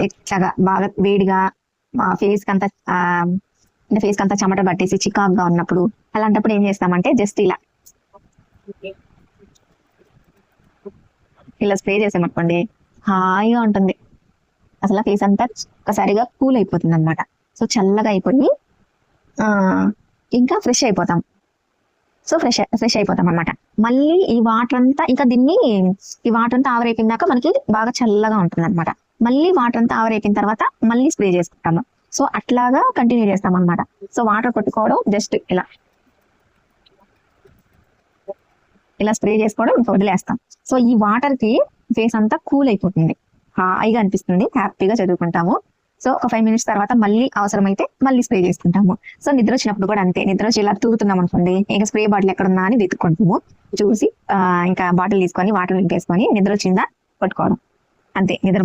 ఇట్లాగా బాగా వేడిగా ఫేస్ కి అంతా అంటే ఫేస్ కి అంతా చెమట పట్టేసి చికాగ్గా ఉన్నప్పుడు అలాంటప్పుడు ఏం చేస్తామంటే జస్ట్ ఇలా ఇలా స్ప్రే చేసామనుకోండి, హాయిగా ఉంటుంది. అసలు ఫేస్ అంతా ఒక్కసారిగా కూల్ అయిపోతుంది అనమాట. సో చల్లగా అయిపోయి ఆ ఇంకా ఫ్రెష్ అయిపోతాం. సో ఫ్రెష్ అయిపోతాం అనమాట. మళ్ళీ ఈ వాటర్ అంతా ఇంకా ఈ వాటర్ అంతా ఆవిరైపోయినాక మనకి బాగా చల్లగా ఉంటుంది అనమాట. మళ్ళీ వాటర్ అంతా ఆవిరైపోయిన తర్వాత మళ్ళీ స్ప్రే చేసుకుంటాము. సో అట్లాగా కంటిన్యూ చేస్తాం అనమాట. సో వాటర్ కొట్టుకోవడం జస్ట్ ఇలా స్ప్రే చేసుకోవడం ఇంకా వదిలేస్తాం. సో ఈ వాటర్ కి ఫేస్ అంతా కూల్ అయిపోతుంది, హాయిగా అనిపిస్తుంది, హ్యాపీగా చదువుకుంటాము. సో ఒక 5 minutes తర్వాత మళ్ళీ అవసరమైతే మళ్ళీ స్ప్రే చేసుకుంటాము. సో నిద్ర వచ్చినప్పుడు కూడా అంతే, నిద్ర వచ్చి ఇలా తూగుతున్నాం అనుకోండి, ఇంకా స్ప్రే బాటిల్ ఎక్కడుందా అని వెతుక్కుంటాము. చూసి ఇంకా బాటిల్ తీసుకొని వాటర్ నింపేసుకొని నిద్ర వచ్చిందా కొట్టుకోవడం, అంతే. నిద్ర